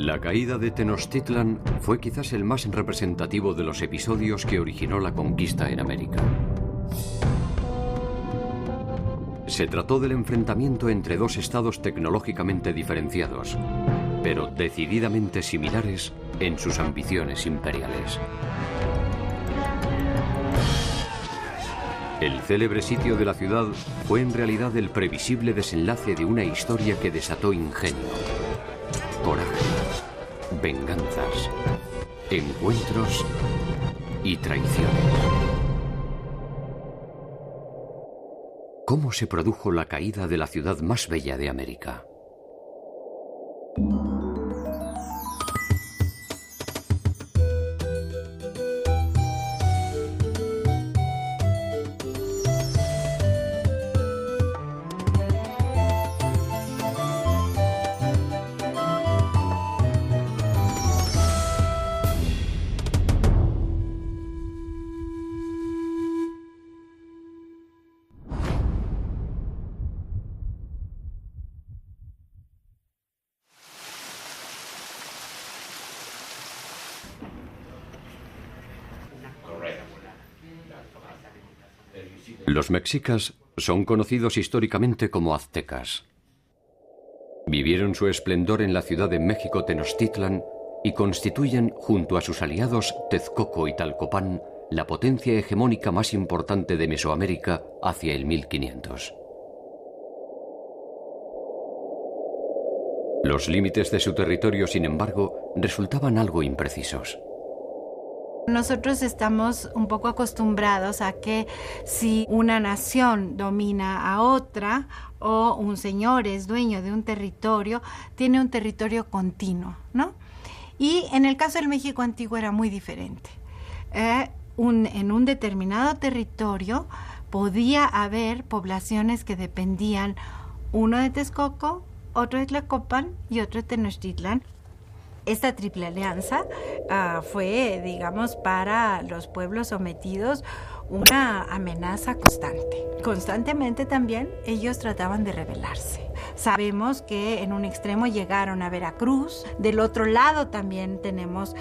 La caída de Tenochtitlan fue quizás el más representativo de los episodios que originó la conquista en América. Se trató del enfrentamiento entre dos estados tecnológicamente diferenciados, pero decididamente similares en sus ambiciones imperiales. El célebre sitio de la ciudad fue en realidad el previsible desenlace de una historia que desató ingenio, coraje, venganzas, encuentros y traiciones. ¿Cómo se produjo la caída de la ciudad más bella de América? Los mexicas son conocidos históricamente como aztecas. Vivieron su esplendor en la ciudad de México Tenochtitlan y constituyen, junto a sus aliados Texcoco y Tlalcopán, la potencia hegemónica más importante de Mesoamérica hacia el 1500. Los límites de su territorio, sin embargo, resultaban algo imprecisos. Nosotros estamos un poco acostumbrados a que si una nación domina a otra o un señor es dueño de un territorio, tiene un territorio continuo, ¿no? Y en el caso del México antiguo era muy diferente. En un determinado territorio podía haber poblaciones que dependían, uno de Texcoco, otro de Tlalcopán y otro de Tenochtitlan. Esta triple alianza fue, digamos, para los pueblos sometidos una amenaza constante. Constantemente también ellos trataban de rebelarse. Sabemos que en un extremo llegaron a Veracruz, del otro lado también tenemos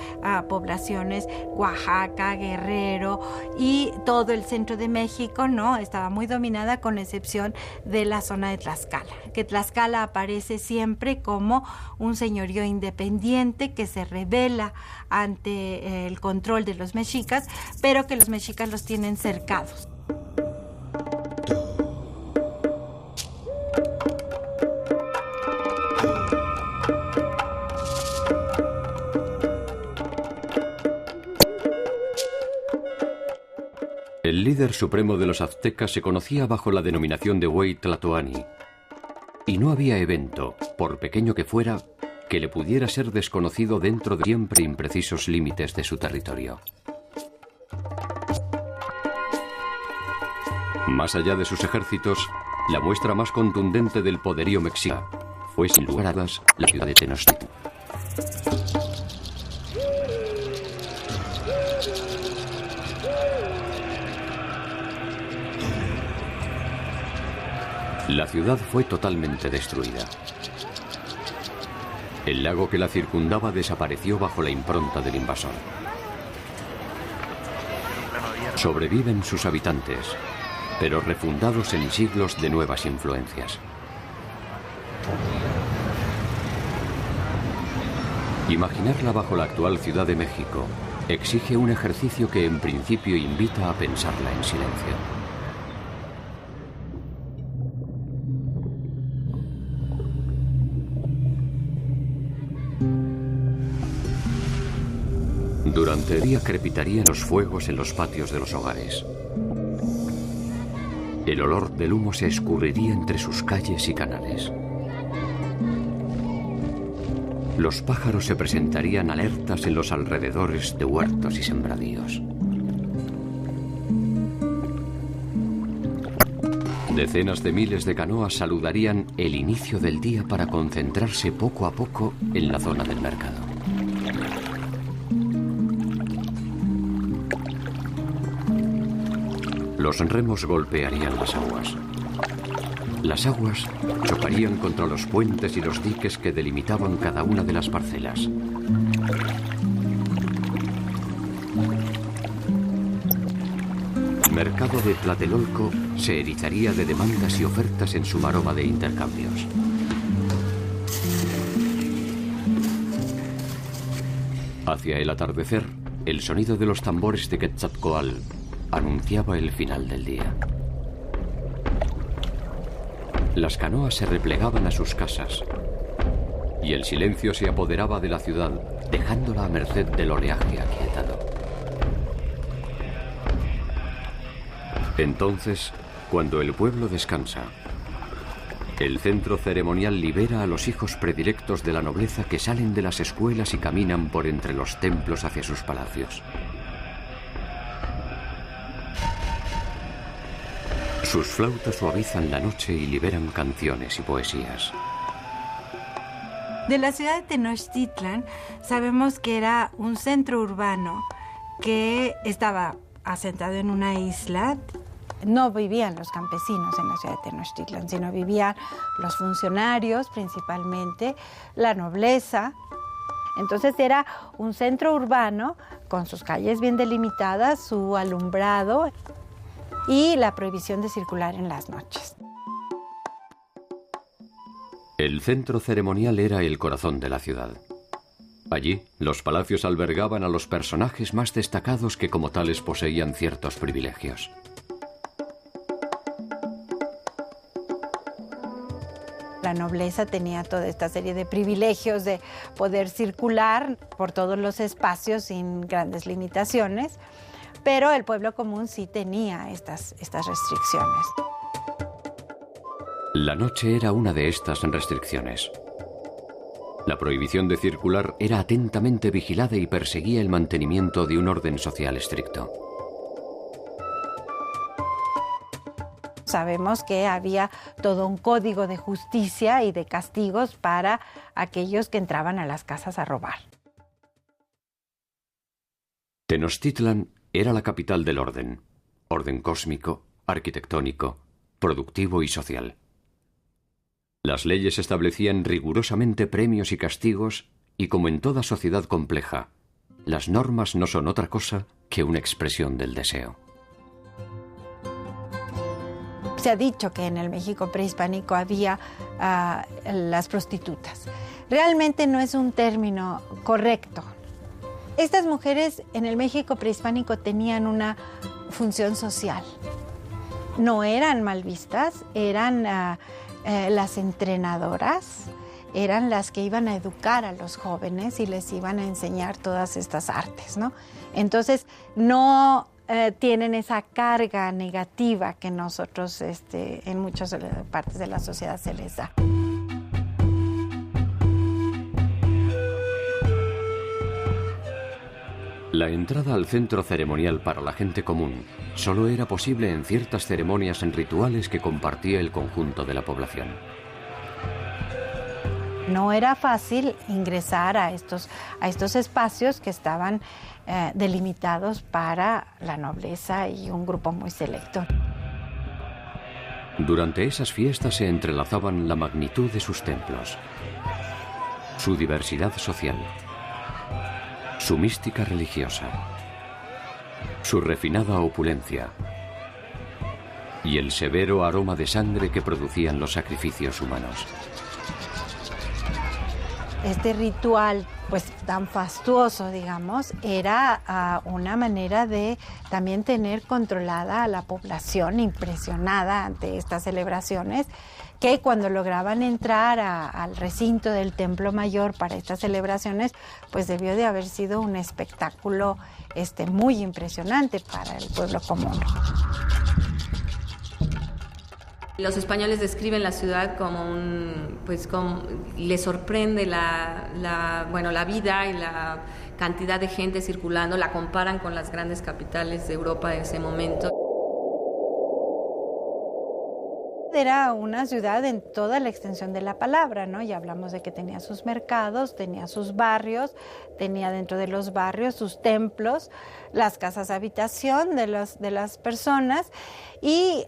poblaciones, Oaxaca, Guerrero y todo el centro de México, ¿no? Estaba muy dominada con excepción de la zona de Tlaxcala, que Tlaxcala aparece siempre como un señorío independiente que se rebela ante el control de los mexicas, pero que los mexicas los tienen cercados. El líder supremo de los aztecas se conocía bajo la denominación de Huey Tlatoani, y no había evento, por pequeño que fuera, que le pudiera ser desconocido dentro de siempre imprecisos límites de su territorio. Más allá de sus ejércitos, la muestra más contundente del poderío mexica fue sin lugar a dudas la ciudad de Tenochtitlan. La ciudad fue totalmente destruida. El lago que la circundaba desapareció bajo la impronta del invasor. Sobreviven sus habitantes, pero refundados en siglos de nuevas influencias. Imaginarla bajo la actual Ciudad de México exige un ejercicio que en principio invita a pensarla en silencio. Durante el día crepitarían los fuegos en los patios de los hogares. El olor del humo se escurriría entre sus calles y canales. Los pájaros se presentarían alertas en los alrededores de huertos y sembradíos. Decenas de miles de canoas saludarían el inicio del día para concentrarse poco a poco en la zona del mercado. Los remos golpearían las aguas. Las aguas chocarían contra los puentes y los diques que delimitaban cada una de las parcelas. El mercado de Tlatelolco se erizaría de demandas y ofertas en su maroma de intercambios. Hacia el atardecer, el sonido de los tambores de Quetzalcóatl anunciaba el final del día. Las canoas se replegaban a sus casas y el silencio se apoderaba de la ciudad, dejándola a merced del oleaje aquietado. Entonces, cuando el pueblo descansa, el centro ceremonial libera a los hijos predilectos de la nobleza que salen de las escuelas y caminan por entre los templos hacia sus palacios. Sus flautas suavizan la noche y liberan canciones y poesías. De la ciudad de Tenochtitlan sabemos que era un centro urbano que estaba asentado en una isla. No vivían los campesinos en la ciudad de Tenochtitlan, sino vivían los funcionarios principalmente, la nobleza. Entonces era un centro urbano con sus calles bien delimitadas, su alumbrado y la prohibición de circular en las noches. El centro ceremonial era el corazón de la ciudad. Allí, los palacios albergaban a los personajes más destacados que como tales poseían ciertos privilegios. La nobleza tenía toda esta serie de privilegios de poder circular por todos los espacios sin grandes limitaciones, pero el pueblo común sí tenía estas restricciones. La noche era una de estas restricciones. La prohibición de circular era atentamente vigilada y perseguía el mantenimiento de un orden social estricto. Sabemos que había todo un código de justicia y de castigos para aquellos que entraban a las casas a robar. Tenochtitlan era la capital del orden cósmico, arquitectónico, productivo y social. Las leyes establecían rigurosamente premios y castigos y, como en toda sociedad compleja, las normas no son otra cosa que una expresión del deseo. Se ha dicho que en el México prehispánico había las prostitutas. Realmente no es un término correcto. Estas mujeres en el México prehispánico tenían una función social. No eran mal vistas, eran las entrenadoras, eran las que iban a educar a los jóvenes y les iban a enseñar todas estas artes, ¿no? Entonces, no tienen esa carga negativa que nosotros en muchas partes de la sociedad se les da. La entrada al centro ceremonial para la gente común solo era posible en ciertas ceremonias en rituales que compartía el conjunto de la población. No era fácil ingresar a estos espacios que estaban delimitados para la nobleza y un grupo muy selecto. Durante esas fiestas se entrelazaban la magnitud de sus templos, su diversidad social, su mística religiosa, su refinada opulencia y el severo aroma de sangre que producían los sacrificios humanos. Este ritual, pues tan fastuoso, digamos, era una manera de también tener controlada a la población, impresionada ante estas celebraciones, que cuando lograban entrar al recinto del Templo Mayor para estas celebraciones, pues debió de haber sido un espectáculo muy impresionante para el pueblo común. Los españoles describen la ciudad como les sorprende la vida y la cantidad de gente circulando, la comparan con las grandes capitales de Europa de ese momento. De era una ciudad en toda la extensión de la palabra, ¿no? Ya hablamos de que tenía sus mercados, tenía sus barrios, tenía dentro de los barrios sus templos, las casas de habitación de las personas, y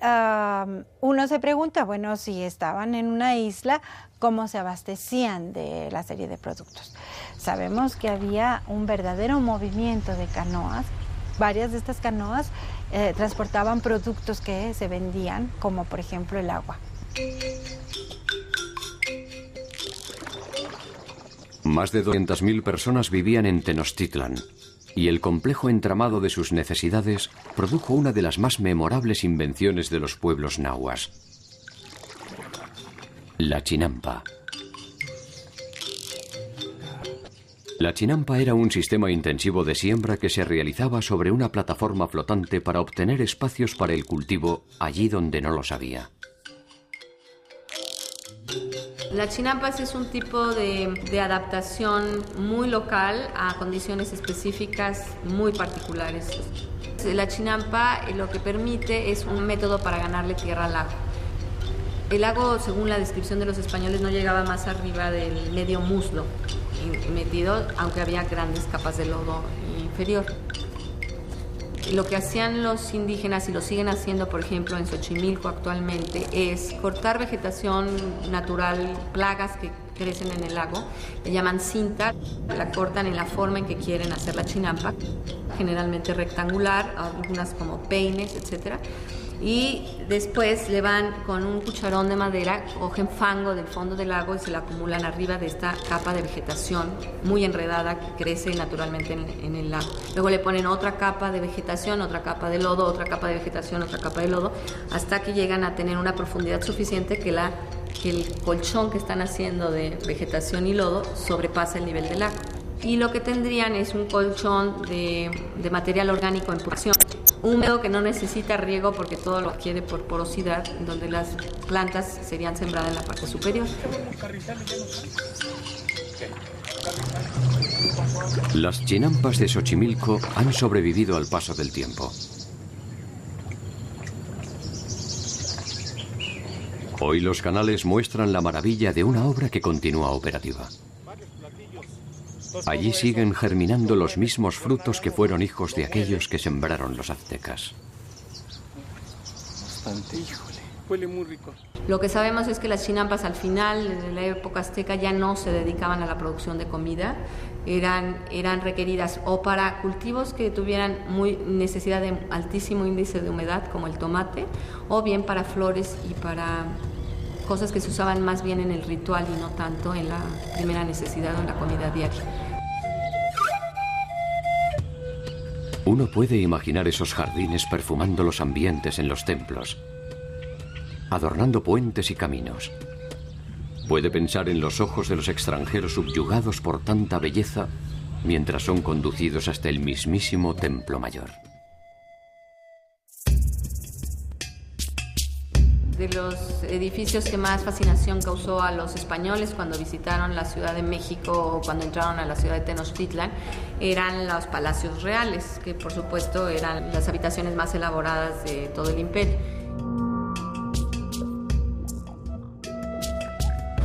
uno se pregunta, bueno, si estaban en una isla, ¿cómo se abastecían de la serie de productos? Sabemos que había un verdadero movimiento de canoas. Varias de estas canoas transportaban productos que se vendían, como por ejemplo el agua. Más de 200.000 personas vivían en Tenochtitlan, y el complejo entramado de sus necesidades produjo una de las más memorables invenciones de los pueblos nahuas: la chinampa. La chinampa era un sistema intensivo de siembra que se realizaba sobre una plataforma flotante para obtener espacios para el cultivo allí donde no los había. La chinampas es un tipo de adaptación muy local a condiciones específicas muy particulares. La chinampa lo que permite es un método para ganarle tierra al lago. El lago, según la descripción de los españoles, no llegaba más arriba del medio muslo metido, aunque había grandes capas de lodo inferior. Lo que hacían los indígenas, y lo siguen haciendo, por ejemplo, en Xochimilco actualmente, es cortar vegetación natural, plagas que crecen en el lago, le llaman cinta, la cortan en la forma en que quieren hacer la chinampa, generalmente rectangular, algunas como peines, etcétera. Y después le van con un cucharón de madera, cogen fango del fondo del lago y se la acumulan arriba de esta capa de vegetación muy enredada que crece naturalmente en el lago. Luego le ponen otra capa de vegetación, otra capa de lodo, otra capa de vegetación, otra capa de lodo, hasta que llegan a tener una profundidad suficiente que el colchón que están haciendo de vegetación y lodo sobrepasa el nivel del lago. Y lo que tendrían es un colchón de material orgánico en porción, húmedo, que no necesita riego porque todo lo adquiere por porosidad, donde las plantas serían sembradas en la parte superior. Las chinampas de Xochimilco han sobrevivido al paso del tiempo. Hoy los canales muestran la maravilla de una obra que continúa operativa. Allí siguen germinando los mismos frutos que fueron hijos de aquellos que sembraron los aztecas. Bastante, híjole. Huele muy rico. Lo que sabemos es que las chinampas al final, en la época azteca, ya no se dedicaban a la producción de comida. Eran requeridas o para cultivos que tuvieran necesidad de altísimo índice de humedad, como el tomate, o bien para flores y para cosas que se usaban más bien en el ritual y no tanto en la primera necesidad o en la comida diaria. Uno puede imaginar esos jardines perfumando los ambientes en los templos, adornando puentes y caminos. Puede pensar en los ojos de los extranjeros subyugados por tanta belleza mientras son conducidos hasta el mismísimo Templo Mayor. De los edificios que más fascinación causó a los españoles cuando visitaron la Ciudad de México o cuando entraron a la ciudad de Tenochtitlan eran los palacios reales, que por supuesto eran las habitaciones más elaboradas de todo el imperio.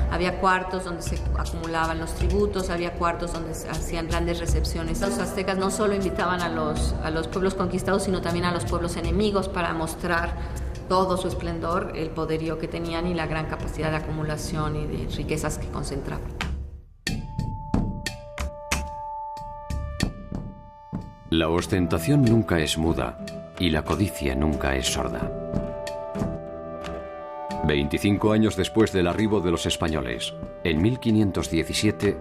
Había cuartos donde se acumulaban los tributos, había cuartos donde se hacían grandes recepciones. Los aztecas no solo invitaban a los pueblos conquistados, sino también a los pueblos enemigos para mostrar todo su esplendor, el poderío que tenían y la gran capacidad de acumulación y de riquezas que concentraban. La ostentación nunca es muda y la codicia nunca es sorda. 25 años después del arribo de los españoles, en 1517,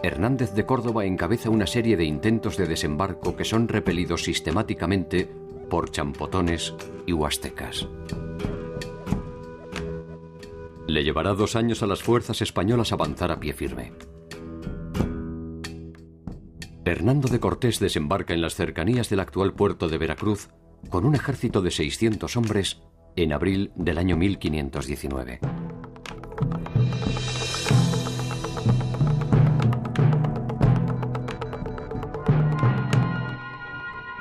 Hernández de Córdoba encabeza una serie de intentos de desembarco que son repelidos sistemáticamente por champotones y huastecas. Le llevará 2 años a las fuerzas españolas avanzar a pie firme. Hernando de Cortés desembarca en las cercanías del actual puerto de Veracruz con un ejército de 600 hombres en abril del año 1519.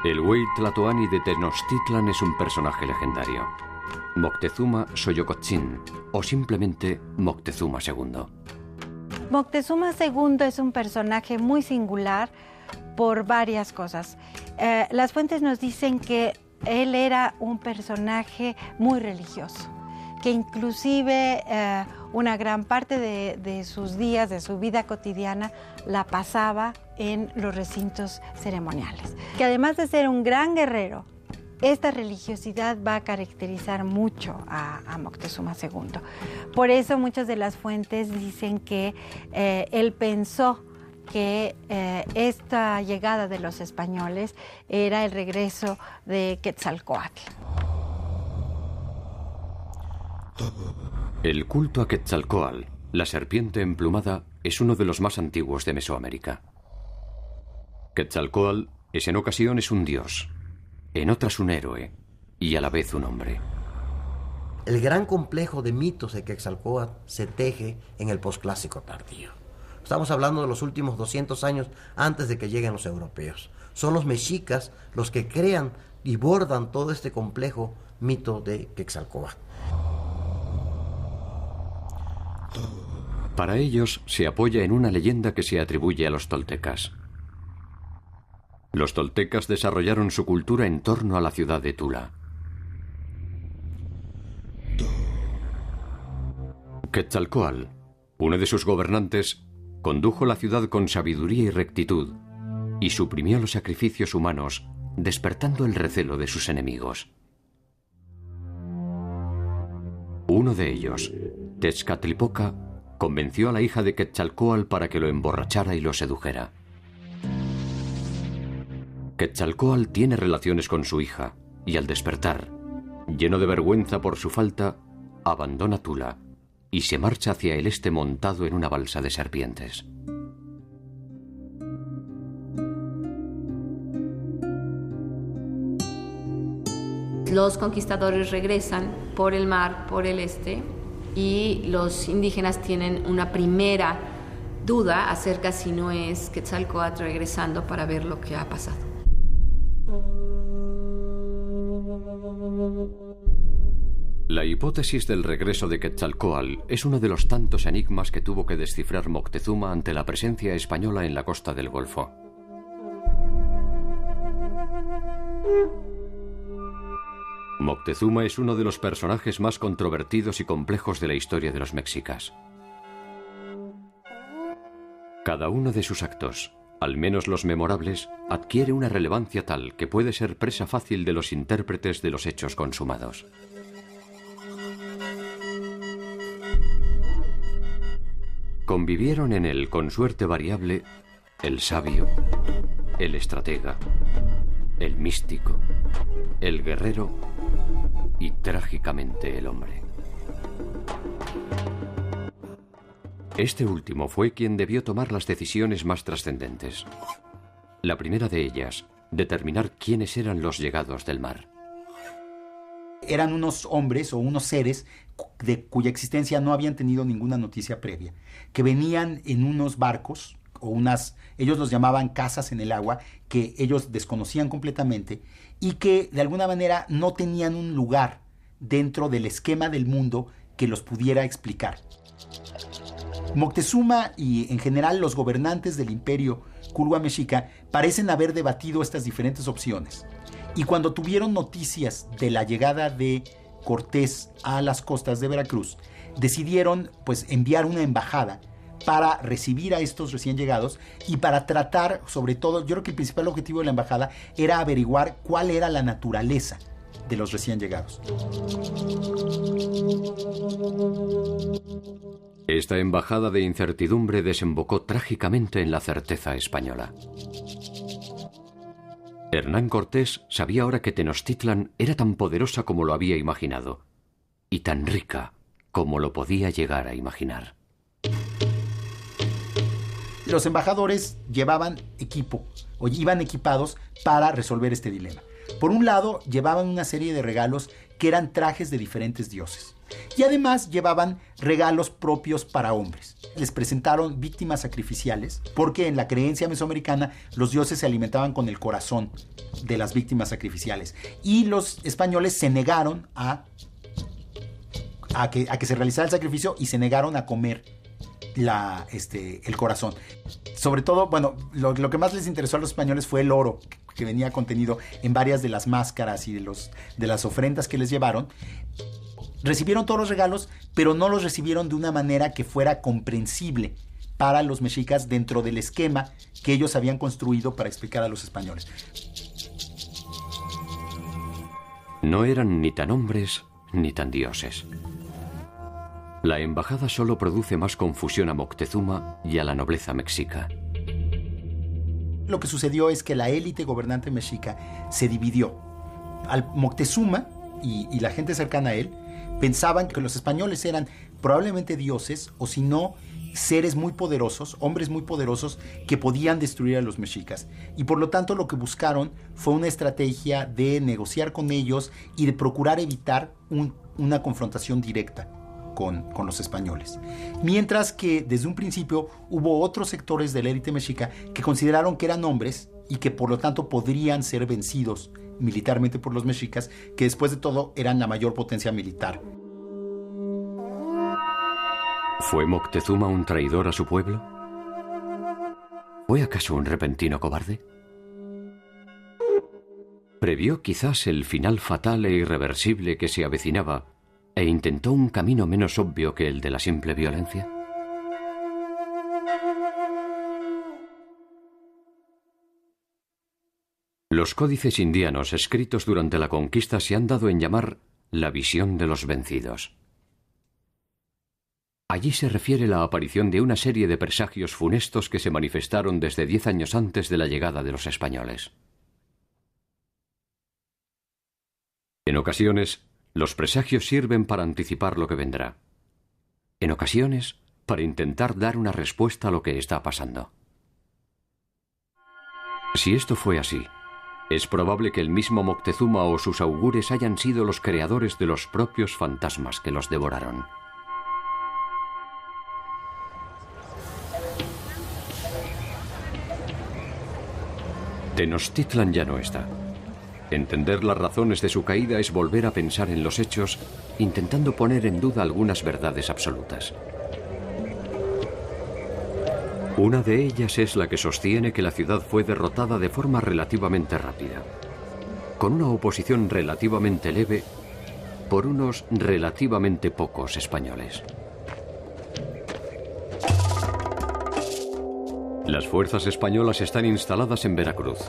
El Güey Tlatoani de Tenochtitlan es un personaje legendario. Moctezuma Xoyocotzin, o simplemente Moctezuma II. Moctezuma II es un personaje muy singular por varias cosas. Las fuentes nos dicen que él era un personaje muy religioso, que inclusive una gran parte de sus días, de su vida cotidiana, la pasaba en los recintos ceremoniales. Que además de ser un gran guerrero, esta religiosidad va a caracterizar mucho a Moctezuma II. Por eso muchas de las fuentes dicen que él pensó que esta llegada de los españoles era el regreso de Quetzalcóatl. El culto a Quetzalcóatl, la serpiente emplumada, es uno de los más antiguos de Mesoamérica. Quetzalcóatl es en ocasiones un dios, en otras un héroe y a la vez un hombre. El gran complejo de mitos de Quetzalcóatl se teje en el posclásico tardío. Estamos hablando de los últimos 200 años antes de que lleguen los europeos. Son los mexicas los que crean y bordan todo este complejo mito de Quetzalcóatl. Para ellos se apoya en una leyenda que se atribuye a los toltecas. Los toltecas desarrollaron su cultura en torno a la ciudad de Tula. Quetzalcóatl, uno de sus gobernantes, condujo la ciudad con sabiduría y rectitud y suprimió los sacrificios humanos, despertando el recelo de sus enemigos. Uno de ellos, Tezcatlipoca, convenció a la hija de Quetzalcóatl para que lo emborrachara y lo sedujera. Quetzalcóatl tiene relaciones con su hija y al despertar, lleno de vergüenza por su falta, abandona Tula y se marcha hacia el este montado en una balsa de serpientes. Los conquistadores regresan por el mar, por el este, y los indígenas tienen una primera duda acerca si no es Quetzalcóatl regresando para ver lo que ha pasado. La hipótesis del regreso de Quetzalcóatl es uno de los tantos enigmas que tuvo que descifrar Moctezuma ante la presencia española en la costa del Golfo. Moctezuma es uno de los personajes más controvertidos y complejos de la historia de los mexicas. Cada uno de sus actos, al menos los memorables, adquiere una relevancia tal que puede ser presa fácil de los intérpretes de los hechos consumados. Convivieron en él con suerte variable el sabio, el estratega, el místico, el guerrero y trágicamente el hombre. Este último fue quien debió tomar las decisiones más trascendentes. La primera de ellas, determinar quiénes eran los llegados del mar. Eran unos hombres o unos seres de cuya existencia no habían tenido ninguna noticia previa, que venían en unos barcos o ellos los llamaban casas en el agua, que ellos desconocían completamente y que de alguna manera no tenían un lugar dentro del esquema del mundo que los pudiera explicar. Moctezuma y en general los gobernantes del imperio Culhua Mexica parecen haber debatido estas diferentes opciones. Y cuando tuvieron noticias de la llegada de Cortés a las costas de Veracruz, decidieron enviar una embajada para recibir a estos recién llegados y para tratar, sobre todo, yo creo que el principal objetivo de la embajada era averiguar cuál era la naturaleza de los recién llegados. Esta embajada de incertidumbre desembocó trágicamente en la certeza española. Hernán Cortés sabía ahora que Tenochtitlan era tan poderosa como lo había imaginado, y tan rica como lo podía llegar a imaginar. Los embajadores llevaban equipo, o iban equipados para resolver este dilema. Por un lado, llevaban una serie de regalos que eran trajes de diferentes dioses. Y además llevaban regalos propios para hombres. Les presentaron víctimas sacrificiales, porque en la creencia mesoamericana los dioses se alimentaban con el corazón de las víctimas sacrificiales. Y los españoles se negaron a a que se realizara el sacrificio y se negaron a comer el corazón. Sobre todo, bueno, lo que más les interesó a los españoles fue el oro que venía contenido en varias de las máscaras y de las ofrendas que les llevaron. Recibieron todos los regalos, pero no los recibieron de una manera que fuera comprensible para los mexicas dentro del esquema que ellos habían construido para explicar a los españoles. No eran ni tan hombres ni tan dioses. La embajada solo produce más confusión a Moctezuma y a la nobleza mexica. Lo que sucedió es que la élite gobernante mexica se dividió. Al Moctezuma y la gente cercana a él pensaban que los españoles eran probablemente dioses, o si no, seres muy poderosos, hombres muy poderosos que podían destruir a los mexicas. Y por lo tanto lo que buscaron fue una estrategia de negociar con ellos y de procurar evitar una confrontación directa con los españoles. Mientras que desde un principio hubo otros sectores de la élite mexica que consideraron que eran hombres y que por lo tanto podrían ser vencidos militarmente por los mexicas, que después de todo eran la mayor potencia militar. ¿Fue Moctezuma un traidor a su pueblo? ¿Fue acaso un repentino cobarde? ¿Previó quizás el final fatal e irreversible que se avecinaba e intentó un camino menos obvio que el de la simple violencia? Los códices indianos escritos durante la conquista se han dado en llamar la visión de los vencidos. Allí se refiere la aparición de una serie de presagios funestos que se manifestaron desde 10 años antes de la llegada de los españoles. En ocasiones, los presagios sirven para anticipar lo que vendrá. En ocasiones, para intentar dar una respuesta a lo que está pasando. Si esto fue así, es probable que el mismo Moctezuma o sus augures hayan sido los creadores de los propios fantasmas que los devoraron. Tenochtitlan ya no está. Entender las razones de su caída es volver a pensar en los hechos, intentando poner en duda algunas verdades absolutas. Una de ellas es la que sostiene que la ciudad fue derrotada de forma relativamente rápida, con una oposición relativamente leve por unos relativamente pocos españoles. Las fuerzas españolas están instaladas en Veracruz.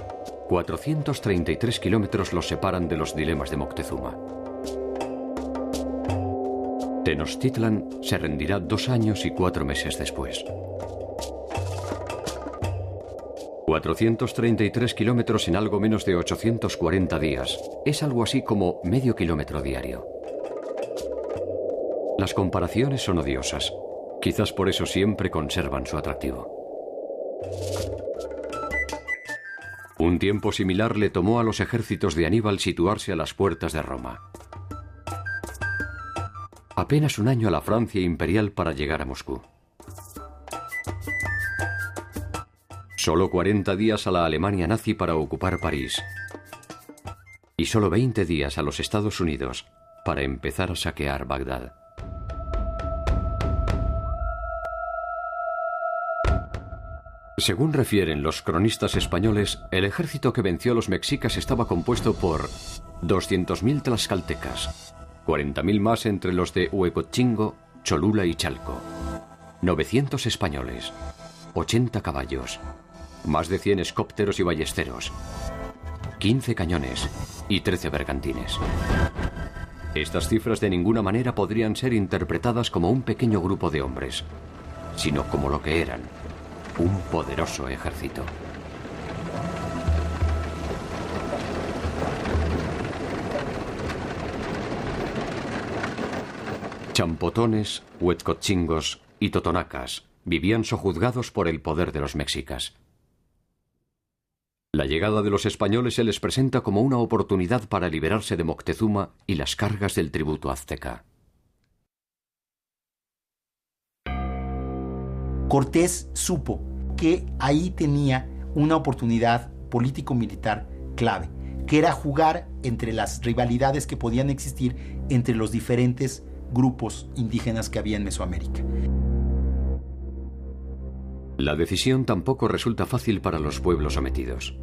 433 kilómetros los separan de los dilemas de Moctezuma. Tenochtitlan se rendirá 2 años y 4 meses después. 433 kilómetros en algo menos de 840 días. Es algo así como medio kilómetro diario. Las comparaciones son odiosas. Quizás por eso siempre conservan su atractivo. Un tiempo similar le tomó a los ejércitos de Aníbal situarse a las puertas de Roma. Apenas 1 año a la Francia imperial para llegar a Moscú. Solo 40 días a la Alemania nazi para ocupar París. Y solo 20 días a los Estados Unidos para empezar a saquear Bagdad. Según refieren los cronistas españoles, el ejército que venció a los mexicas estaba compuesto por 200.000 tlaxcaltecas, 40.000 más entre los de Huecotchingo, Cholula y Chalco, 900 españoles, 80 caballos, más de 100 escópteros y ballesteros, 15 cañones y 13 bergantines. Estas cifras de ninguna manera podrían ser interpretadas como un pequeño grupo de hombres, sino como lo que eran: un poderoso ejército. Champotones, huetcochingos y totonacas vivían sojuzgados por el poder de los mexicas. La llegada de los españoles se les presenta como una oportunidad para liberarse de Moctezuma y las cargas del tributo azteca. Cortés supo que ahí tenía una oportunidad político-militar clave, que era jugar entre las rivalidades que podían existir entre los diferentes grupos indígenas que había en Mesoamérica. La decisión tampoco resulta fácil para los pueblos sometidos.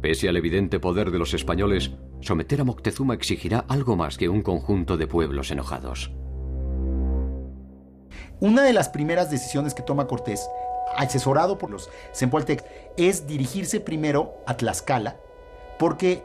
Pese al evidente poder de los españoles, someter a Moctezuma exigirá algo más que un conjunto de pueblos enojados. Una de las primeras decisiones que toma Cortés, asesorado por los Zempoaltecas, es dirigirse primero a Tlaxcala, porque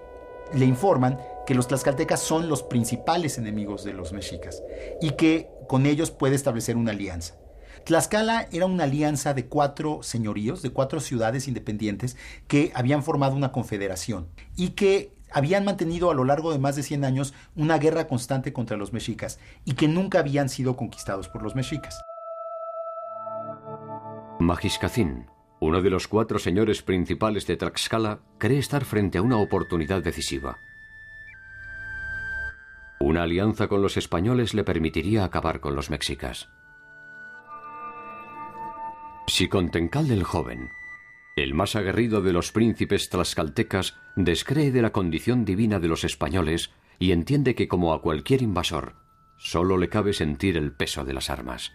le informan que los tlaxcaltecas son los principales enemigos de los mexicas y que con ellos puede establecer una alianza. Tlaxcala era una alianza de 4 señoríos, de 4 ciudades independientes que habían formado una confederación y que habían mantenido a lo largo de más de 100 años una guerra constante contra los mexicas y que nunca habían sido conquistados por los mexicas. Magiscacín, uno de los 4 señores principales de Tlaxcala, cree estar frente a una oportunidad decisiva. Una alianza con los españoles le permitiría acabar con los mexicas. Xicontencatl el joven, el más aguerrido de los príncipes tlaxcaltecas, descree de la condición divina de los españoles y entiende que, como a cualquier invasor, solo le cabe sentir el peso de las armas.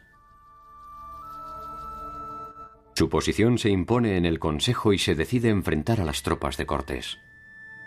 Su posición se impone en el consejo y se decide enfrentar a las tropas de Cortés.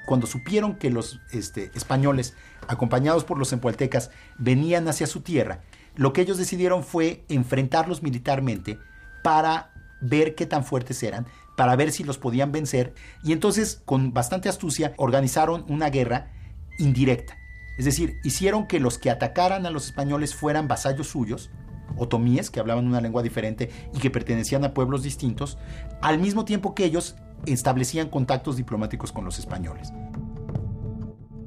Cuando supieron que los españoles, acompañados por los zempoaltecas, venían hacia su tierra, lo que ellos decidieron fue enfrentarlos militarmente para ver qué tan fuertes eran, para ver si los podían vencer, y entonces, con bastante astucia, organizaron una guerra indirecta. Es decir, hicieron que los que atacaran a los españoles fueran vasallos suyos, otomíes, que hablaban una lengua diferente y que pertenecían a pueblos distintos, al mismo tiempo que ellos establecían contactos diplomáticos con los españoles.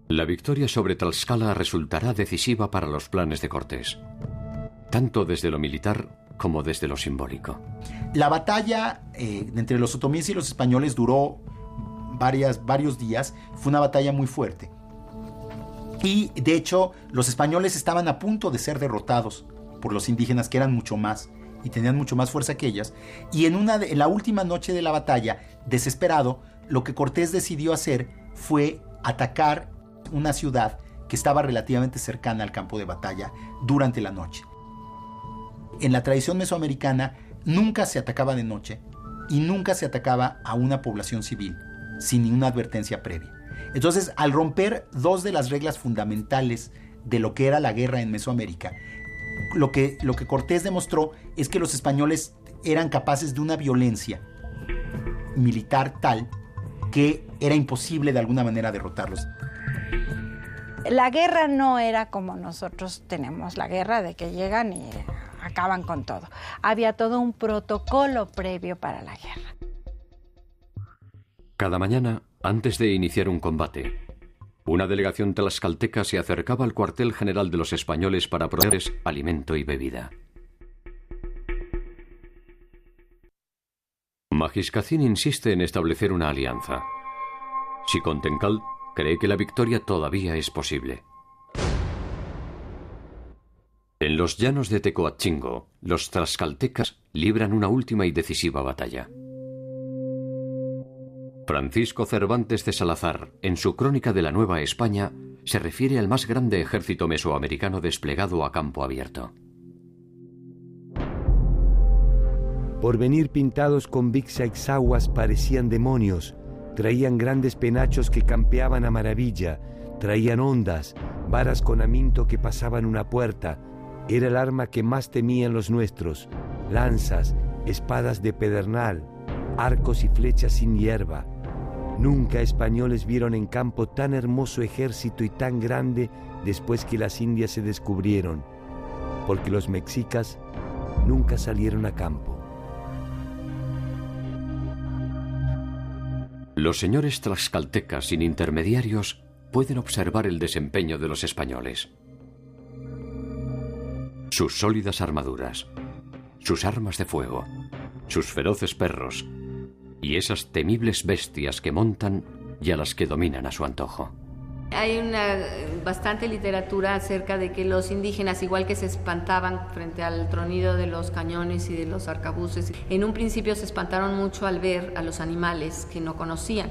La victoria sobre Tlaxcala resultará decisiva para los planes de Cortés, tanto desde lo militar como desde lo simbólico. La batalla entre los otomíes y los españoles duró varios días. Fue una batalla muy fuerte. Y, de hecho, los españoles estaban a punto de ser derrotados por los indígenas, que eran mucho más y tenían mucho más fuerza que ellas. Y en la última noche de la batalla, desesperado, lo que Cortés decidió hacer fue atacar una ciudad que estaba relativamente cercana al campo de batalla durante la noche. En la tradición mesoamericana nunca se atacaba de noche y nunca se atacaba a una población civil sin ninguna advertencia previa. Entonces, al romper 2 de las reglas fundamentales de lo que era la guerra en Mesoamérica, lo que Cortés demostró es que los españoles eran capaces de una violencia militar tal que era imposible de alguna manera derrotarlos. La guerra no era como nosotros tenemos la guerra, de que llegan y acaban con todo. Había todo un protocolo previo para la guerra. Cada mañana, antes de iniciar un combate, una delegación tlaxcalteca se acercaba al cuartel general de los españoles para proveerles alimento y bebida. Magiscacín insiste en establecer una alianza. Xicontencatl cree que la victoria todavía es posible. En los llanos de Tecoatzingo, los tlaxcaltecas libran una última y decisiva batalla. Francisco Cervantes de Salazar, en su Crónica de la Nueva España, se refiere al más grande ejército mesoamericano desplegado a campo abierto. Por venir pintados con vixaixaguas parecían demonios, traían grandes penachos que campeaban a maravilla, traían ondas, varas con aminto que pasaban una puerta. Era el arma que más temían los nuestros, lanzas, espadas de pedernal, arcos y flechas sin hierba. Nunca españoles vieron en campo tan hermoso ejército y tan grande después que las Indias se descubrieron, porque los mexicas nunca salieron a campo. Los señores tlaxcaltecas sin intermediarios pueden observar el desempeño de los españoles. Sus sólidas armaduras, sus armas de fuego, sus feroces perros y esas temibles bestias que montan y a las que dominan a su antojo. Hay bastante literatura acerca de que los indígenas, igual que se espantaban frente al tronido de los cañones y de los arcabuces, en un principio se espantaron mucho al ver a los animales que no conocían.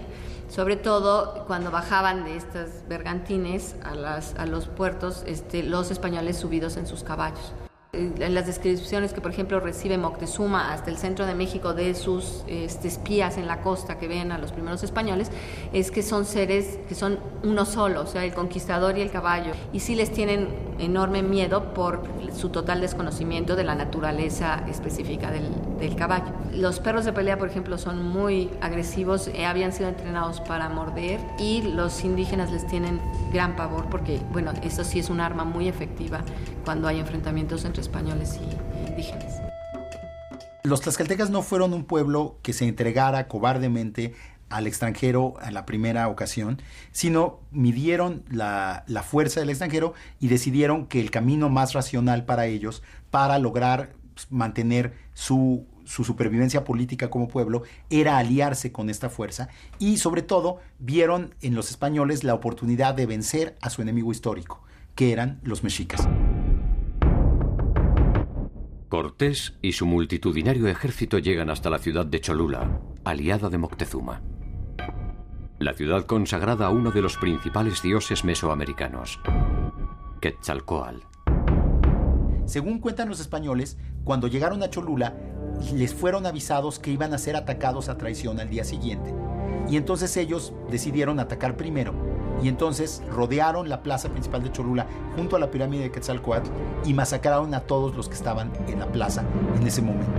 Sobre todo cuando bajaban de estas bergantines a los puertos los españoles subidos en sus caballos. En las descripciones que, por ejemplo, recibe Moctezuma hasta el centro de México de sus espías en la costa que ven a los primeros españoles, es que son seres que son uno solo, o sea, el conquistador y el caballo, y sí les tienen enorme miedo por su total desconocimiento de la naturaleza específica del caballo. Los perros de pelea, por ejemplo, son muy agresivos, habían sido entrenados para morder, y los indígenas les tienen gran pavor porque, bueno, eso sí es un arma muy efectiva cuando hay enfrentamientos entre españoles y indígenas. Los tlaxcaltecas no fueron un pueblo que se entregara cobardemente al extranjero a la primera ocasión, sino midieron la fuerza del extranjero y decidieron que el camino más racional para ellos, para lograr mantener su supervivencia política como pueblo, era aliarse con esta fuerza, y sobre todo vieron en los españoles la oportunidad de vencer a su enemigo histórico, que eran los mexicas. Cortés y su multitudinario ejército llegan hasta la ciudad de Cholula, aliada de Moctezuma. La ciudad consagrada a uno de los principales dioses mesoamericanos, Quetzalcóatl. Según cuentan los españoles, cuando llegaron a Cholula, les fueron avisados que iban a ser atacados a traición al día siguiente. Y entonces ellos decidieron atacar primero. Y entonces rodearon la plaza principal de Cholula junto a la pirámide de Quetzalcóatl y masacraron a todos los que estaban en la plaza en ese momento.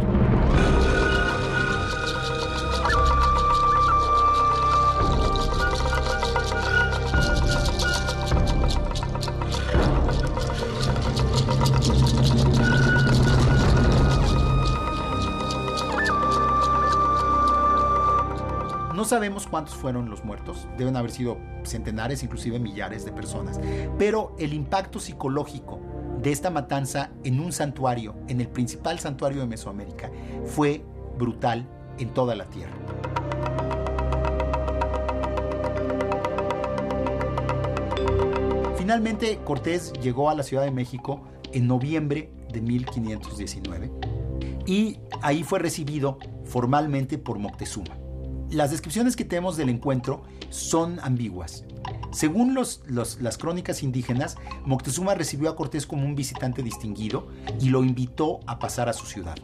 No sabemos cuántos fueron los muertos, deben haber sido centenares, inclusive millares de personas, pero el impacto psicológico de esta matanza en un santuario, en el principal santuario de Mesoamérica, fue brutal en toda la tierra. Finalmente, Cortés llegó a la Ciudad de México en noviembre de 1519 y ahí fue recibido formalmente por Moctezuma. Las descripciones que tenemos del encuentro son ambiguas. Según las crónicas indígenas, Moctezuma recibió a Cortés como un visitante distinguido y lo invitó a pasar a su ciudad.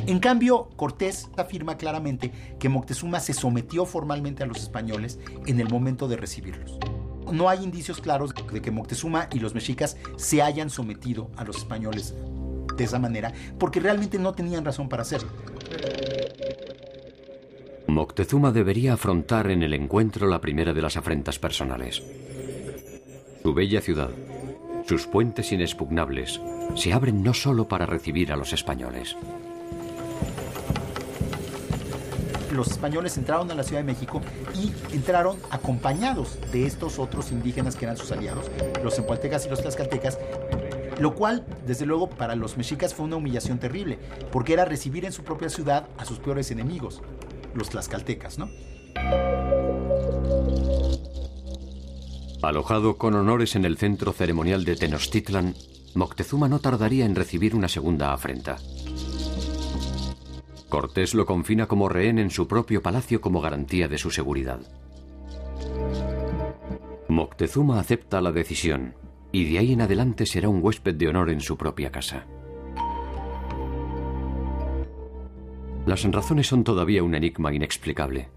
En cambio, Cortés afirma claramente que Moctezuma se sometió formalmente a los españoles en el momento de recibirlos. No hay indicios claros de que Moctezuma y los mexicas se hayan sometido a los españoles de esa manera, porque realmente no tenían razón para hacerlo. Moctezuma debería afrontar en el encuentro la primera de las afrentas personales. Su bella ciudad, sus puentes inexpugnables, se abren no solo para recibir a los españoles. Los españoles entraron a la Ciudad de México y entraron acompañados de estos otros indígenas que eran sus aliados, los cempaltecas y los tlaxcaltecas, lo cual, desde luego, para los mexicas fue una humillación terrible, porque era recibir en su propia ciudad a sus peores enemigos, los tlaxcaltecas, ¿no? Alojado con honores en el centro ceremonial de Tenochtitlan, Moctezuma no tardaría en recibir una segunda afrenta. Cortés lo confina como rehén en su propio palacio como garantía de su seguridad. Moctezuma acepta la decisión y de ahí en adelante será un huésped de honor en su propia casa. Las razones son todavía un enigma inexplicable.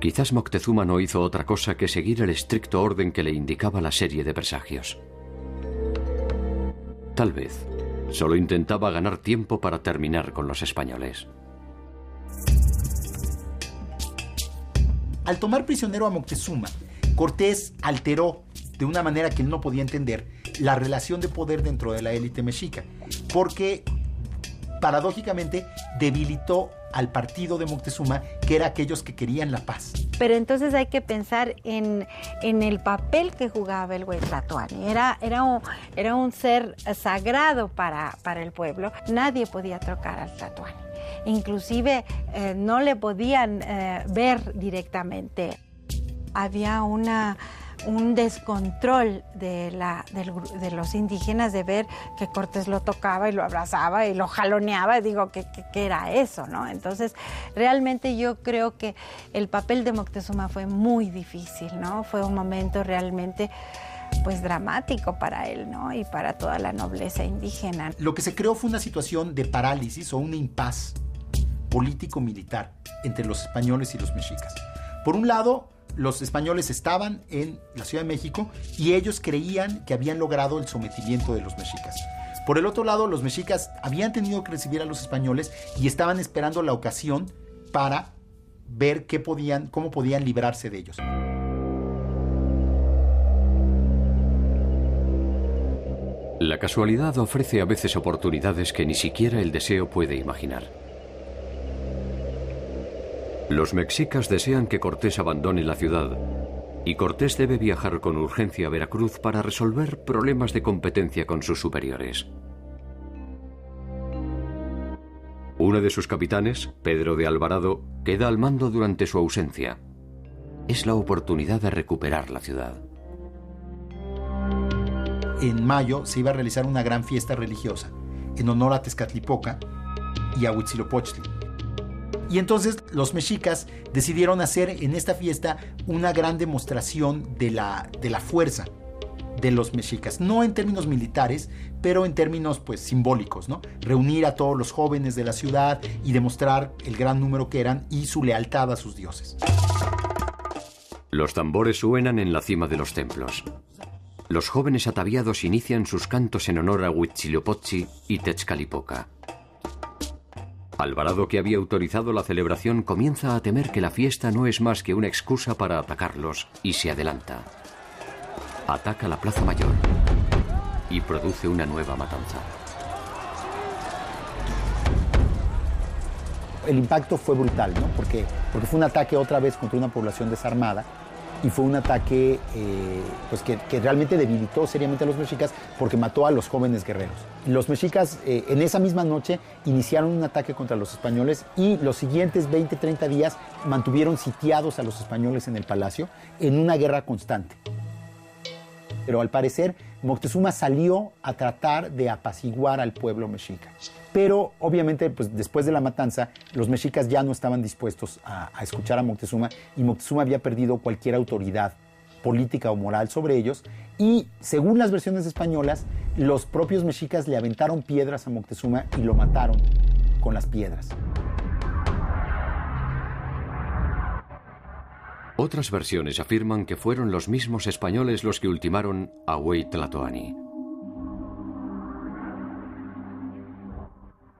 Quizás Moctezuma no hizo otra cosa que seguir el estricto orden que le indicaba la serie de presagios. Tal vez solo intentaba ganar tiempo para terminar con los españoles. Al tomar prisionero a Moctezuma, Cortés alteró de una manera que él no podía entender la relación de poder dentro de la élite mexica, porque paradójicamente debilitó al partido de Moctezuma, que era aquellos que querían la paz. Pero entonces hay que pensar en el papel que jugaba el Huetlatoani. Era un ser sagrado para el pueblo. Nadie podía tocar al Tlatoani. Inclusive no le podían ver directamente. Había una un descontrol de los indígenas de ver que Cortés lo tocaba y lo abrazaba y lo jaloneaba. Digo, ¿qué era eso, no? Entonces, realmente yo creo que el papel de Moctezuma fue muy difícil, ¿no? Fue un momento realmente pues dramático para él, ¿no? Y para toda la nobleza indígena. Lo que se creó fue una situación de parálisis o un impas político-militar entre los españoles y los mexicas. Por un lado, los españoles estaban en la Ciudad de México y ellos creían que habían logrado el sometimiento de los mexicas. Por el otro lado, los mexicas habían tenido que recibir a los españoles y estaban esperando la ocasión para ver cómo podían librarse de ellos. La casualidad ofrece a veces oportunidades que ni siquiera el deseo puede imaginar. Los mexicas desean que Cortés abandone la ciudad y Cortés debe viajar con urgencia a Veracruz para resolver problemas de competencia con sus superiores. Uno de sus capitanes, Pedro de Alvarado, queda al mando durante su ausencia. Es la oportunidad de recuperar la ciudad. En mayo se iba a realizar una gran fiesta religiosa en honor a Tezcatlipoca y a Huitzilopochtli. Y entonces los mexicas decidieron hacer en esta fiesta una gran demostración de la fuerza de los mexicas, no en términos militares, pero en términos pues simbólicos, ¿no? Reunir a todos los jóvenes de la ciudad y demostrar el gran número que eran y su lealtad a sus dioses. Los tambores suenan en la cima de los templos. Los jóvenes ataviados inician sus cantos en honor a Huitzilopochtli y Tezcatlipoca. Alvarado, que había autorizado la celebración, comienza a temer que la fiesta no es más que una excusa para atacarlos y se adelanta. Ataca la Plaza Mayor y produce una nueva matanza. El impacto fue brutal, ¿no? Porque fue un ataque otra vez contra una población desarmada y fue un ataque pues que realmente debilitó seriamente a los mexicas porque mató a los jóvenes guerreros. Los mexicas en esa misma noche iniciaron un ataque contra los españoles y los siguientes 20-30 días mantuvieron sitiados a los españoles en el palacio en una guerra constante. Pero al parecer Moctezuma salió a tratar de apaciguar al pueblo mexica. Pero obviamente pues, después de la matanza los mexicas ya no estaban dispuestos a escuchar a Moctezuma y Moctezuma había perdido cualquier autoridad política o moral sobre ellos y según las versiones españolas los propios mexicas le aventaron piedras a Moctezuma y lo mataron con las piedras. Otras versiones afirman que fueron los mismos españoles los que ultimaron a Huey Tlatoani.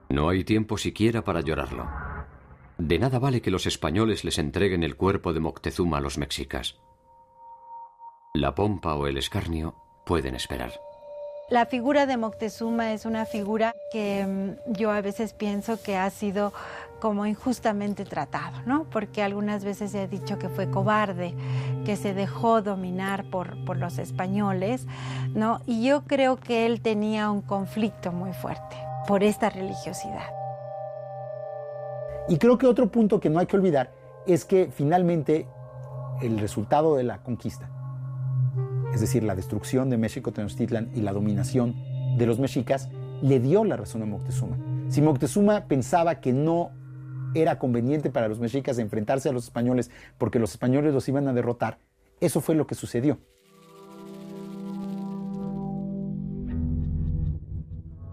No hay tiempo siquiera para llorarlo. De nada vale que los españoles les entreguen el cuerpo de Moctezuma a los mexicas. La pompa o el escarnio pueden esperar. La figura de Moctezuma es una figura que yo a veces pienso que ha sido como injustamente tratado, ¿no? Porque algunas veces se ha dicho que fue cobarde, que se dejó dominar por los españoles, ¿no? Y yo creo que él tenía un conflicto muy fuerte por esta religiosidad. Y creo que otro punto que no hay que olvidar es que finalmente el resultado de la conquista, es decir, la destrucción de México Tenochtitlan y la dominación de los mexicas, le dio la razón a Moctezuma. Si Moctezuma pensaba que no era conveniente para los mexicas enfrentarse a los españoles porque los españoles los iban a derrotar, eso fue lo que sucedió.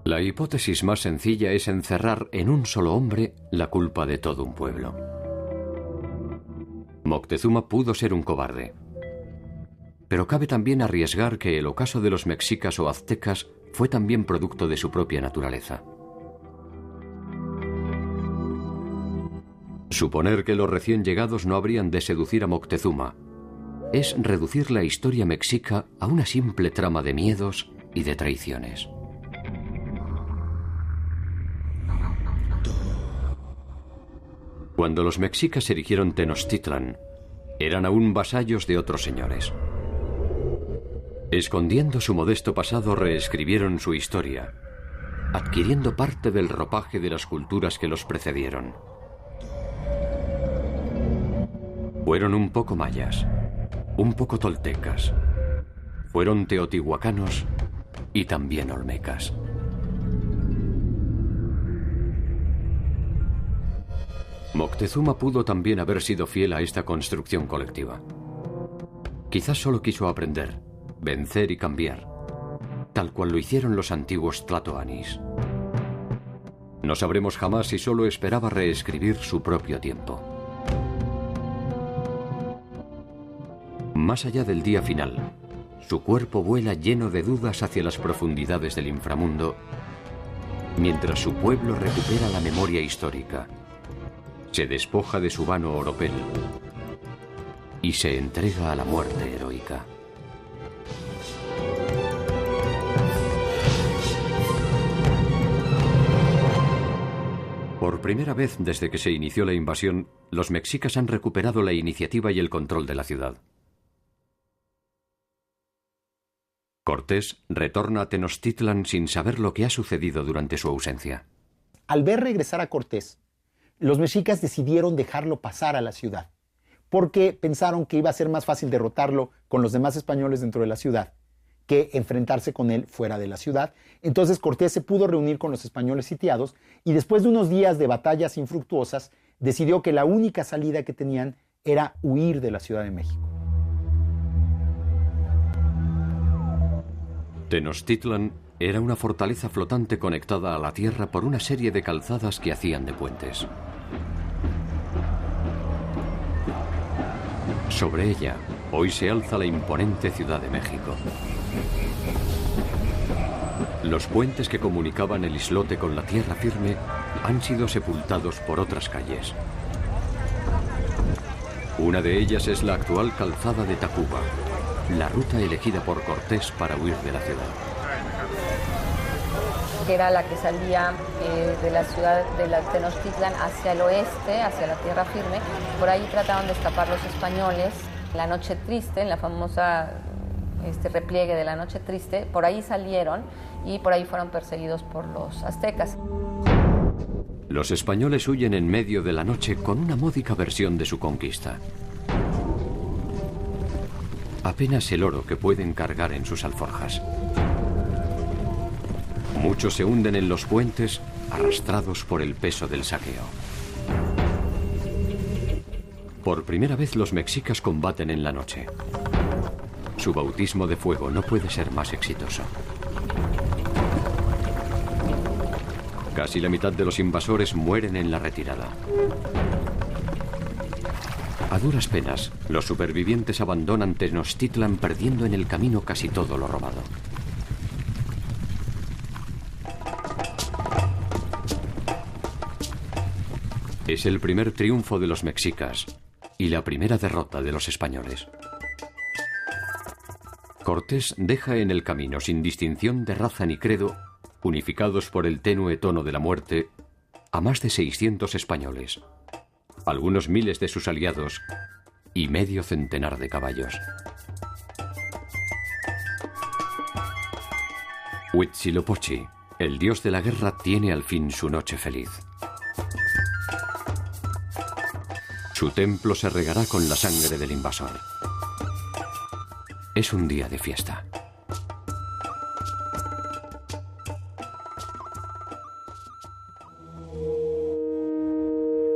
La hipótesis más sencilla es encerrar en un solo hombre la culpa de todo un pueblo. Moctezuma pudo ser un cobarde. Pero cabe también arriesgar que el ocaso de los mexicas o aztecas fue también producto de su propia naturaleza. Suponer que los recién llegados no habrían de seducir a Moctezuma es reducir la historia mexica a una simple trama de miedos y de traiciones. Cuando los mexicas erigieron Tenochtitlan, eran aún vasallos de otros señores. Escondiendo su modesto pasado, reescribieron su historia, adquiriendo parte del ropaje de las culturas que los precedieron. Fueron un poco mayas, un poco toltecas. Fueron teotihuacanos y también olmecas. Moctezuma pudo también haber sido fiel a esta construcción colectiva. Quizás solo quiso aprender, vencer y cambiar, tal cual lo hicieron los antiguos tlatoanis. No sabremos jamás si solo esperaba reescribir su propio tiempo. Más allá del día final, su cuerpo vuela lleno de dudas hacia las profundidades del inframundo, mientras su pueblo recupera la memoria histórica, se despoja de su vano oropel y se entrega a la muerte heroica. Por primera vez desde que se inició la invasión, los mexicas han recuperado la iniciativa y el control de la ciudad. Cortés retorna a Tenochtitlan sin saber lo que ha sucedido durante su ausencia. Al ver regresar a Cortés, los mexicas decidieron dejarlo pasar a la ciudad, porque pensaron que iba a ser más fácil derrotarlo con los demás españoles dentro de la ciudad que enfrentarse con él fuera de la ciudad. Entonces Cortés se pudo reunir con los españoles sitiados y después de unos días de batallas infructuosas, decidió que la única salida que tenían era huir de la Ciudad de México. Tenochtitlan era una fortaleza flotante conectada a la tierra por una serie de calzadas que hacían de puentes. Sobre ella, hoy se alza la imponente Ciudad de México. Los puentes que comunicaban el islote con la tierra firme han sido sepultados por otras calles. Una de ellas es la actual calzada de Tacuba, la ruta elegida por Cortés para huir de la ciudad. Que era la que salía de la ciudad de la Tenochtitlan hacia el oeste, hacia la tierra firme. Por ahí trataron de escapar los españoles. La Noche Triste, en la famosa repliegue de la Noche Triste, por ahí salieron y por ahí fueron perseguidos por los aztecas. Los españoles huyen en medio de la noche con una módica versión de su conquista. Apenas el oro que pueden cargar en sus alforjas. Muchos se hunden en los puentes, arrastrados por el peso del saqueo. Por primera vez los mexicas combaten en la noche. Su bautismo de fuego no puede ser más exitoso. Casi la mitad de los invasores mueren en la retirada. A duras penas, los supervivientes abandonan Tenochtitlan perdiendo en el camino casi todo lo robado. Es el primer triunfo de los mexicas y la primera derrota de los españoles. Cortés deja en el camino, sin distinción de raza ni credo, unificados por el tenue tono de la muerte, a más de 600 españoles, algunos miles de sus aliados y medio centenar de caballos. Huitzilopochtli, el dios de la guerra, tiene al fin su noche feliz. Su templo se regará con la sangre del invasor. Es un día de fiesta.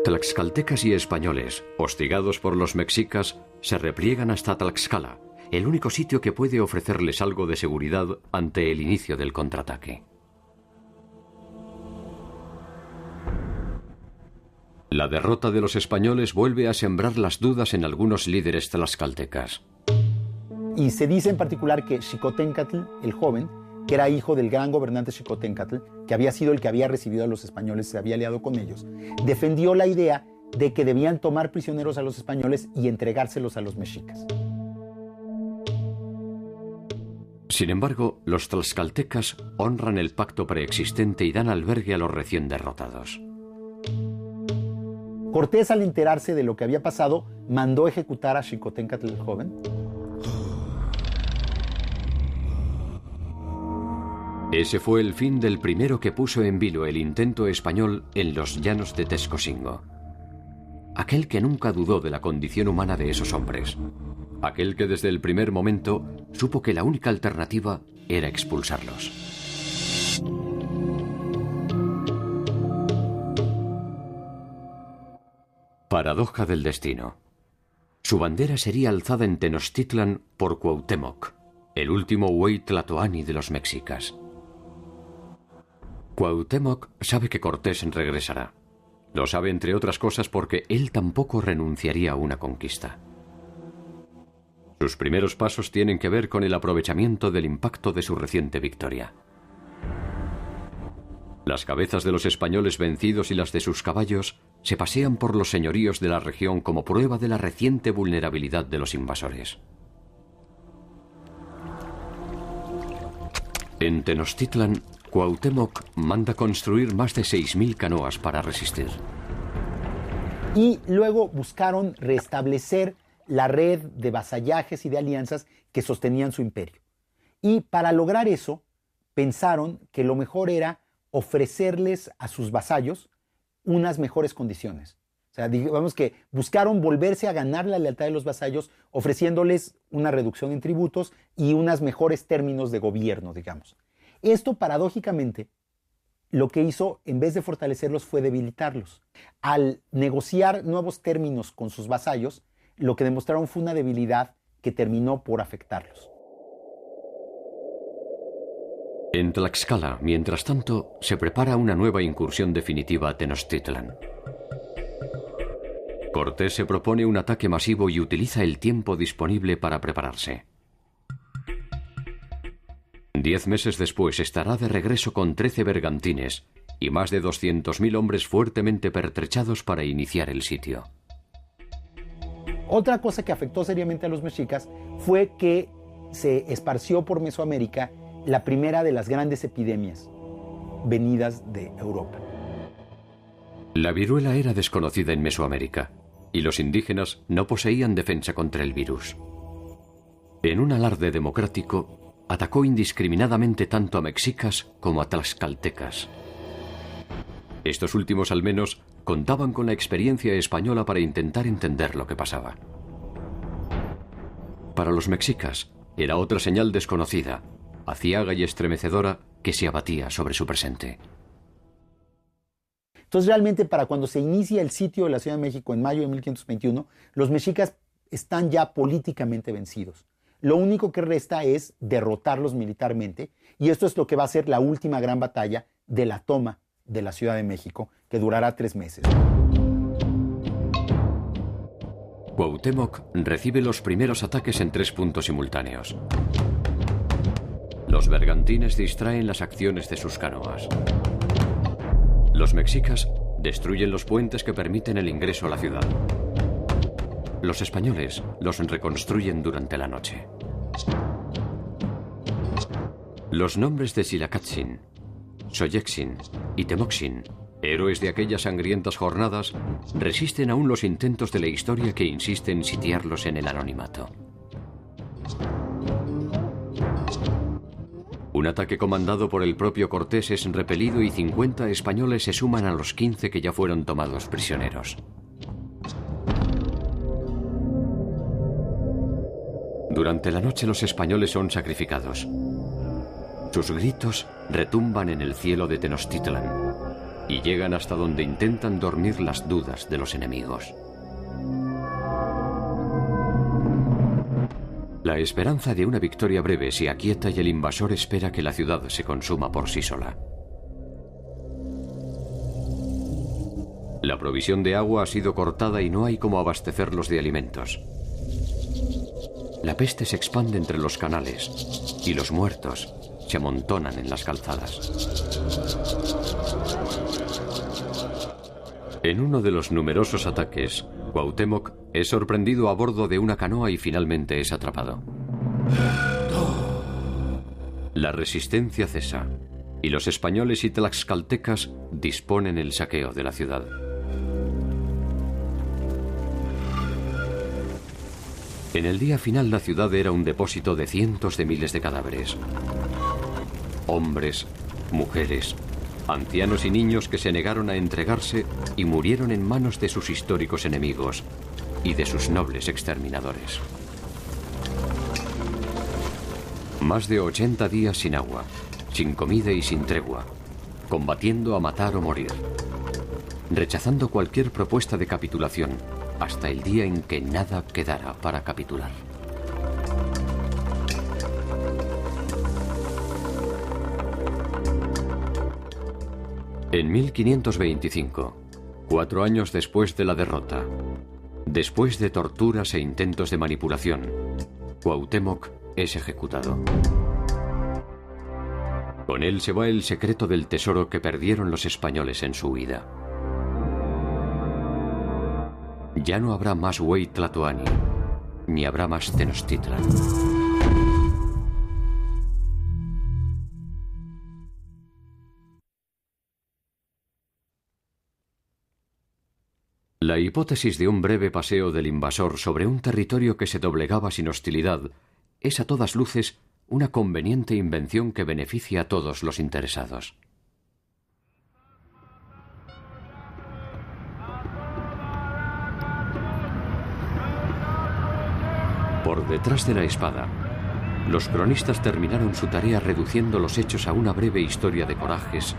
Tlaxcaltecas y españoles, hostigados por los mexicas, se repliegan hasta Tlaxcala, el único sitio que puede ofrecerles algo de seguridad ante el inicio del contraataque. La derrota de los españoles vuelve a sembrar las dudas en algunos líderes tlaxcaltecas. Y se dice en particular que Xicoténcatl, el joven, que era hijo del gran gobernante Xicoténcatl, que había sido el que había recibido a los españoles, se había aliado con ellos, defendió la idea de que debían tomar prisioneros a los españoles y entregárselos a los mexicas. Sin embargo, los tlaxcaltecas honran el pacto preexistente y dan albergue a los recién derrotados. Cortés, al enterarse de lo que había pasado, mandó ejecutar a Xicoténcatl el joven. Ese fue el fin del primero que puso en vilo el intento español en los llanos de Texcocingo. aquel que nunca dudó de la condición humana de esos hombres, aquel que desde el primer momento supo que la única alternativa era expulsarlos. Paradoja del destino. Su bandera sería alzada en Tenochtitlan por Cuauhtémoc, el último Huey Tlatoani de los mexicas. Cuauhtémoc sabe que Cortés regresará. Lo sabe, entre otras cosas, porque él tampoco renunciaría a una conquista. Sus primeros pasos tienen que ver con el aprovechamiento del impacto de su reciente victoria. Las cabezas de los españoles vencidos y las de sus caballos se pasean por los señoríos de la región como prueba de la reciente vulnerabilidad de los invasores. En Tenochtitlan, Cuauhtémoc manda construir más de 6.000 canoas para resistir. Y luego buscaron restablecer la red de vasallajes y de alianzas que sostenían su imperio. Y para lograr eso, pensaron que lo mejor era ofrecerles a sus vasallos unas mejores condiciones. O sea, digamos que buscaron volverse a ganar la lealtad de los vasallos ofreciéndoles una reducción en tributos y unos mejores términos de gobierno, digamos. Esto, paradójicamente, lo que hizo, en vez de fortalecerlos, fue debilitarlos. Al negociar nuevos términos con sus vasallos, lo que demostraron fue una debilidad que terminó por afectarlos. En Tlaxcala, mientras tanto, se prepara una nueva incursión definitiva a Tenochtitlan. Cortés se propone un ataque masivo y utiliza el tiempo disponible para prepararse. 10 meses después estará de regreso con 13 bergantines y más de 200.000 hombres fuertemente pertrechados para iniciar el sitio. Otra cosa que afectó seriamente a los mexicas fue que se esparció por Mesoamérica la primera de las grandes epidemias venidas de Europa. La viruela era desconocida en Mesoamérica y los indígenas no poseían defensa contra el virus. En un alarde democrático, atacó indiscriminadamente tanto a mexicas como a tlaxcaltecas. Estos últimos, al menos, contaban con la experiencia española para intentar entender lo que pasaba. Para los mexicas, era otra señal desconocida, aciaga y estremecedora, que se abatía sobre su presente. Entonces, realmente, para cuando se inicia el sitio de la Ciudad de México en mayo de 1521, los mexicas están ya políticamente vencidos. Lo único que resta es derrotarlos militarmente, y esto es lo que va a ser la última gran batalla de la toma de la Ciudad de México, que durará 3 meses. Cuauhtémoc recibe los primeros ataques en 3 puntos simultáneos. Los bergantines distraen las acciones de sus canoas. Los mexicas destruyen los puentes que permiten el ingreso a la ciudad. Los españoles los reconstruyen durante la noche. Los nombres de Xilacatzin, Soyexin y Temoxin, héroes de aquellas sangrientas jornadas, resisten aún los intentos de la historia que insiste en sitiarlos en el anonimato. Un ataque comandado por el propio Cortés es repelido y 50 españoles se suman a los 15 que ya fueron tomados prisioneros. Durante la noche los españoles son sacrificados. Sus gritos retumban en el cielo de Tenochtitlan y llegan hasta donde intentan dormir las dudas de los enemigos. La esperanza de una victoria breve se aquieta y el invasor espera que la ciudad se consuma por sí sola. La provisión de agua ha sido cortada y no hay cómo abastecerlos de alimentos. La peste se expande entre los canales y los muertos se amontonan en las calzadas. En uno de los numerosos ataques, Cuauhtémoc es sorprendido a bordo de una canoa y finalmente es atrapado. La resistencia cesa y los españoles y tlaxcaltecas disponen el saqueo de la ciudad. En el día final la ciudad era un depósito de cientos de miles de cadáveres. Hombres, mujeres, Ancianos y niños que se negaron a entregarse y murieron en manos de sus históricos enemigos y de sus nobles exterminadores. Más de 80 días sin agua, sin comida y sin tregua, combatiendo a matar o morir, rechazando cualquier propuesta de capitulación, hasta el día en que nada quedara para capitular. En 1525, 4 años después de la derrota, después de torturas e intentos de manipulación, Cuauhtémoc es ejecutado. Con él se va el secreto del tesoro que perdieron los españoles en su huida. Ya no habrá más Huey Tlatoani, ni habrá más Tenochtitlan. La hipótesis de un breve paseo del invasor sobre un territorio que se doblegaba sin hostilidad es a todas luces una conveniente invención que beneficia a todos los interesados. Por detrás de la espada, los cronistas terminaron su tarea reduciendo los hechos a una breve historia de corajes,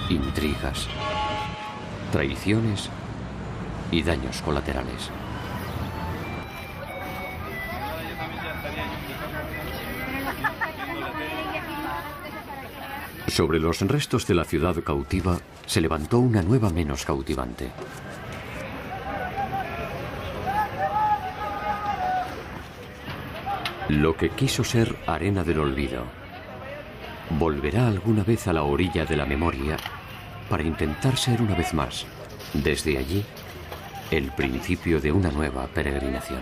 intrigas, traiciones y daños colaterales. Sobre los restos de la ciudad cautiva se levantó una nueva menos cautivante. Lo que quiso ser arena del olvido volverá alguna vez a la orilla de la memoria para intentar ser una vez más, desde allí, el principio de una nueva peregrinación.